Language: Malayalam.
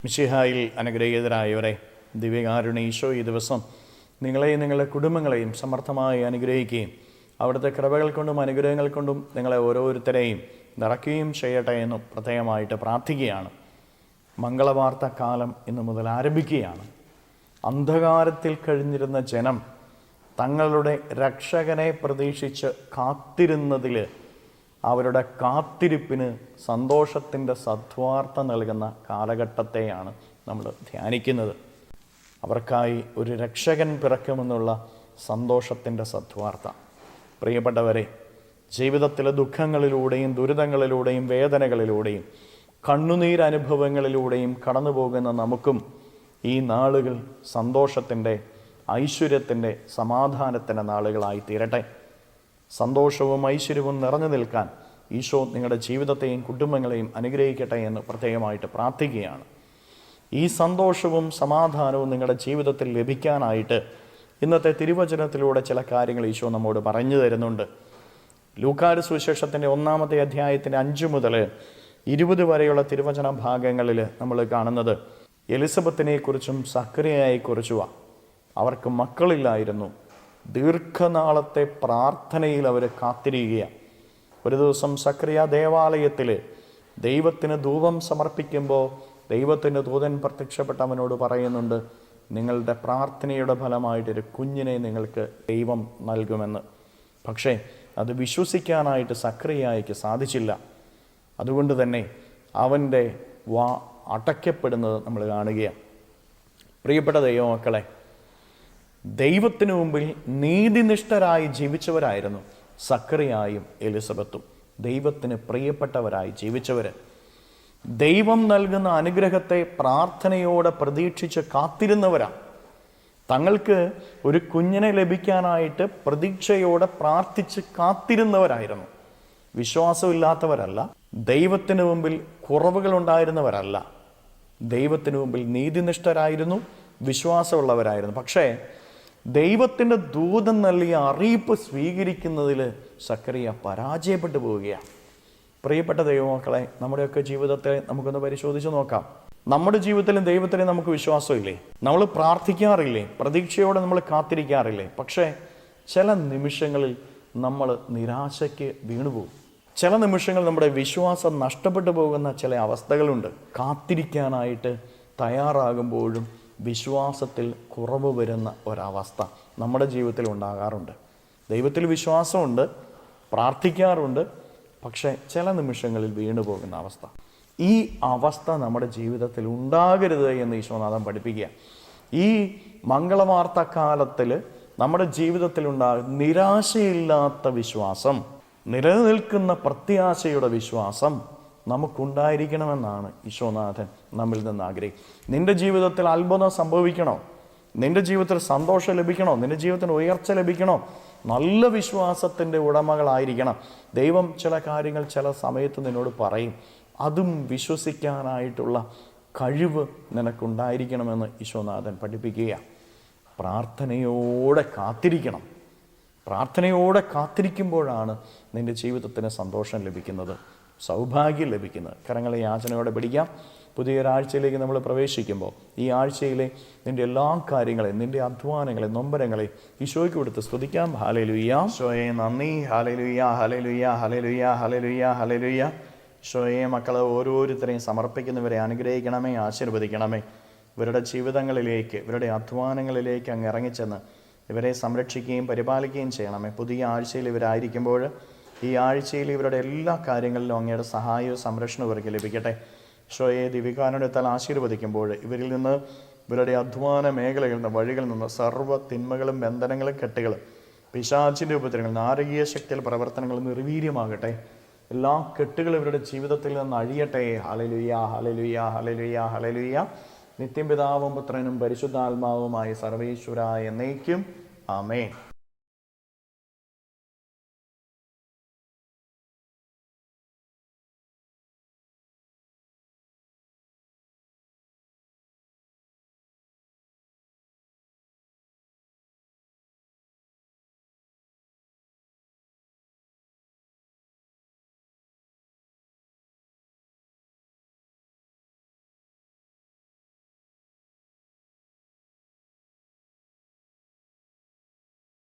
മിശിഹായിൽ അനുഗ്രഹീതരായവരെ, ദിവ്യകാരുണ്യ ഈശോ ഈ ദിവസം നിങ്ങളെയും നിങ്ങളുടെ കുടുംബങ്ങളെയും സമർത്ഥമായി അനുഗ്രഹിക്കുകയും അവിടുത്തെ കൃപകൾ കൊണ്ടും അനുഗ്രഹങ്ങൾ കൊണ്ടും നിങ്ങളെ ഓരോരുത്തരെയും നിറയ്ക്കുകയും ചെയ്യട്ടെ എന്നും പ്രത്യേകമായിട്ട് പ്രാർത്ഥിക്കുകയാണ്. മംഗളവാർത്ത കാലം ഇന്നു മുതൽ ആരംഭിക്കുകയാണ്. അന്ധകാരത്തിൽ കഴിഞ്ഞിരുന്ന ജനം തങ്ങളുടെ രക്ഷകനെ പ്രതീക്ഷിച്ച് കാത്തിരുന്നതിൽ അവരുടെ കാത്തിരിപ്പിന് സന്തോഷത്തിൻ്റെ സദ്വാർത്ത നൽകുന്ന കാലഘട്ടത്തെയാണ് നമ്മൾ ധ്യാനിക്കുന്നത്. അവർക്കായി ഒരു രക്ഷകൻ പിറക്കുമെന്നുള്ള സന്തോഷത്തിൻ്റെ സദ്വാർത്ത. പ്രിയപ്പെട്ടവരെ, ജീവിതത്തിലെ ദുഃഖങ്ങളിലൂടെയും ദുരിതങ്ങളിലൂടെയും വേദനകളിലൂടെയും കണ്ണുനീരനുഭവങ്ങളിലൂടെയും കടന്നു പോകുന്ന നമുക്കും ഈ നാളുകൾ സന്തോഷത്തിൻ്റെ, ഐശ്വര്യത്തിൻ്റെ, സമാധാനത്തിൻ്റെ നാളുകളായി തീരട്ടെ. സന്തോഷവും ഐശ്വര്യവും നിറഞ്ഞു നിൽക്കാൻ ഈശോ നിങ്ങളുടെ ജീവിതത്തെയും കുടുംബങ്ങളെയും അനുഗ്രഹിക്കട്ടെ എന്ന് പ്രത്യേകമായിട്ട് പ്രാർത്ഥിക്കുകയാണ്. ഈ സന്തോഷവും സമാധാനവും നിങ്ങളുടെ ജീവിതത്തിൽ ലഭിക്കാനായിട്ട് ഇന്നത്തെ തിരുവചനത്തിലൂടെ ചില കാര്യങ്ങൾ ഈശോ നമ്മോട് പറഞ്ഞു തരുന്നുണ്ട്. ലൂക്കായുടെ സുവിശേഷത്തിൻ്റെ 1-ാമത്തെ അധ്യായത്തിൻ്റെ 5 മുതൽ 20 വരെയുള്ള തിരുവചന ഭാഗങ്ങളിൽ നമ്മൾ കാണുന്നത് എലിസബത്തിനെക്കുറിച്ചും സക്കറിയയെക്കുറിച്ചുമാണ്. അവർക്ക് മക്കളില്ലായിരുന്നു. ദീർഘനാളത്തെ പ്രാർത്ഥനയിൽ അവർ കാത്തിരിക്കുകയാണ്. ഒരു ദിവസം സക്കറിയ ദേവാലയത്തിൽ ദൈവത്തിന് ധൂപം സമർപ്പിക്കുമ്പോൾ ദൈവത്തിൻ്റെ ദൂതൻ പ്രത്യക്ഷപ്പെട്ട് അവനോട് പറയുന്നുണ്ട്, നിങ്ങളുടെ പ്രാർത്ഥനയുടെ ഫലമായിട്ടൊരു കുഞ്ഞിനെ നിങ്ങൾക്ക് ദൈവം നൽകുമെന്ന്. പക്ഷേ അത് വിശ്വസിക്കാനായിട്ട് സക്കറിയായ്ക്ക് സാധിച്ചില്ല. അതുകൊണ്ട് തന്നെ അവൻ്റെ വാ അടയ്ക്കപ്പെടുന്നത് നമ്മൾ കാണുകയാണ്. പ്രിയപ്പെട്ട ദൈവമക്കളെ, ദൈവത്തിനു മുമ്പിൽ നീതിനിഷ്ഠരായി ജീവിച്ചവരായിരുന്നു സക്കറിയായും എലിസബത്തും. ദൈവത്തിന് പ്രിയപ്പെട്ടവരായി ജീവിച്ചവർ, ദൈവം നൽകുന്ന അനുഗ്രഹത്തെ പ്രാർത്ഥനയോടെ പ്രതീക്ഷിച്ച് കാത്തിരുന്നവരാണ്. തങ്ങൾക്ക് ഒരു കുഞ്ഞിനെ ലഭിക്കാനായിട്ട് പ്രതീക്ഷയോടെ പ്രാർത്ഥിച്ച് കാത്തിരുന്നവരായിരുന്നു. വിശ്വാസമില്ലാത്തവരല്ല, ദൈവത്തിന് മുമ്പിൽ കുറവുകൾ ഉണ്ടായിരുന്നവരല്ല. ദൈവത്തിന് മുമ്പിൽ നീതിനിഷ്ഠരായിരുന്നു, വിശ്വാസമുള്ളവരായിരുന്നു. പക്ഷേ ദൈവത്തിൻ്റെ ദൂതൻ നൽകിയ അറിയിപ്പ് സ്വീകരിക്കുന്നതിൽ സക്കറിയ പരാജയപ്പെട്ടു പോവുകയാണ്. പ്രിയപ്പെട്ട ദൈവമക്കളെ, നമ്മുടെയൊക്കെ ജീവിതത്തെ നമുക്കൊന്ന് പരിശോധിച്ച് നോക്കാം. നമ്മുടെ ജീവിതത്തിലും ദൈവത്തിലും നമുക്ക് വിശ്വാസമില്ലേ? നമ്മൾ പ്രാർത്ഥിക്കാറില്ലേ? പ്രതീക്ഷയോടെ നമ്മൾ കാത്തിരിക്കാറില്ലേ? പക്ഷേ ചില നിമിഷങ്ങളിൽ നമ്മൾ നിരാശയ്ക്ക് വീണുപോകും. ചില നിമിഷങ്ങൾ നമ്മുടെ വിശ്വാസം നഷ്ടപ്പെട്ടു പോകുന്ന ചില അവസ്ഥകളുണ്ട്. കാത്തിരിക്കാനായിട്ട് തയ്യാറാകുമ്പോഴും വിശ്വാസത്തിൽ കുറവ് വരുന്ന ഒരവസ്ഥ നമ്മുടെ ജീവിതത്തിൽ ഉണ്ടാകാറുണ്ട്. ദൈവത്തിൽ വിശ്വാസമുണ്ട്, പ്രാർത്ഥിക്കാറുണ്ട്, പക്ഷേ ചില നിമിഷങ്ങളിൽ വീണു പോകുന്ന അവസ്ഥ. ഈ അവസ്ഥ നമ്മുടെ ജീവിതത്തിൽ ഉണ്ടാകരുത് എന്ന് ഈശോനാഥൻ പഠിപ്പിക്കുക. ഈ മംഗളവാർത്ത കാലത്തിൽ നമ്മുടെ ജീവിതത്തിൽ ഉണ്ടാകുന്ന നിരാശയില്ലാത്ത വിശ്വാസം, നിലനിൽക്കുന്ന പ്രത്യാശയുടെ വിശ്വാസം നമുക്കുണ്ടായിരിക്കണമെന്നാണ് ഈശോനാഥൻ നമ്മിൽ നിന്ന് ആഗ്രഹിക്കുന്നത്. നിന്റെ ജീവിതത്തിൽ അത്ഭുതം സംഭവിക്കണോ? നിന്റെ ജീവിതത്തിൽ സന്തോഷം ലഭിക്കണോ? നിന്റെ ജീവിതത്തിന് ഉയർച്ച ലഭിക്കണോ? നല്ല വിശ്വാസത്തിൻ്റെ ഉടമകളായിരിക്കണം. ദൈവം ചില കാര്യങ്ങൾ ചില സമയത്ത് നിന്നോട് പറയും. അതും വിശ്വസിക്കാനായിട്ടുള്ള കഴിവ് നിനക്കുണ്ടായിരിക്കണമെന്ന് ഈശോനാഥൻ പഠിപ്പിക്കുക. പ്രാർത്ഥനയോടെ കാത്തിരിക്കണം. പ്രാർത്ഥനയോടെ കാത്തിരിക്കുമ്പോഴാണ് നിന്റെ ജീവിതത്തിന് സന്തോഷം ലഭിക്കുന്നത്, സൗഭാഗ്യം ലഭിക്കുന്നത്. കരങ്ങളെ യാചനയോടെ പിടിക്കാം. പുതിയൊരാഴ്ചയിലേക്ക് നമ്മൾ പ്രവേശിക്കുമ്പോൾ ഈ ആഴ്ചയിലെ നിൻ്റെ എല്ലാ കാര്യങ്ങളെയും, നിൻ്റെ അധ്വാനങ്ങളെ, നൊമ്പരങ്ങളെ ഈശോയ്ക്ക് കൊടുത്ത് സ്തുതിക്കാം. ഹല്ലേലൂയ. ഈശോയെ നന്ദി. Hallelujah, hallelujah, hallelujah, hallelujah, hallelujah. ഈശോയെ, മക്കളെ ഓരോരുത്തരെയും സമർപ്പിക്കുന്നവരെ അനുഗ്രഹിക്കണമേ, ആശീർവദിക്കണമേ. ഇവരുടെ ജീവിതങ്ങളിലേക്ക്, ഇവരുടെ അധ്വാനങ്ങളിലേക്ക് അങ്ങ് ഇറങ്ങിച്ചെന്ന് ഇവരെ സംരക്ഷിക്കുകയും പരിപാലിക്കുകയും ചെയ്യണമേ. പുതിയ ആഴ്ചയിൽ ഇവരായിരിക്കുമ്പോൾ ഈ ആഴ്ചയിൽ ഇവരുടെ എല്ലാ കാര്യങ്ങളിലും അങ്ങയുടെ സഹായവും സംരക്ഷണവും ഇവർക്ക് ലഭിക്കട്ടെ. ഈശോയെ, ദിവികാരുണ്യത്താൽ ആശീർവദിക്കുമ്പോൾ ഇവരിൽ നിന്ന്, ഇവരുടെ അധ്വാന മേഖലകളിൽ നിന്ന്, വഴികളിൽ നിന്ന് സർവ്വ തിന്മകളും ബന്ധനങ്ങളും കെട്ടുകളും പിശാചിൻ്റെ ഉപദ്രവങ്ങൾ, നാരകീയ ശക്തിയിൽ പ്രവർത്തനങ്ങൾ നിർവീര്യമാകട്ടെ. എല്ലാ കെട്ടുകളും ഇവരുടെ ജീവിതത്തിൽ നിന്ന് അഴിയട്ടെ. Hallelujah, hallelujah, hallelujah, hallelujah. നിത്യം പിതാവും പുത്രനും പരിശുദ്ധാത്മാവുമായി സർവേശ്വരായ എന്നേക്കും ആമേൻ.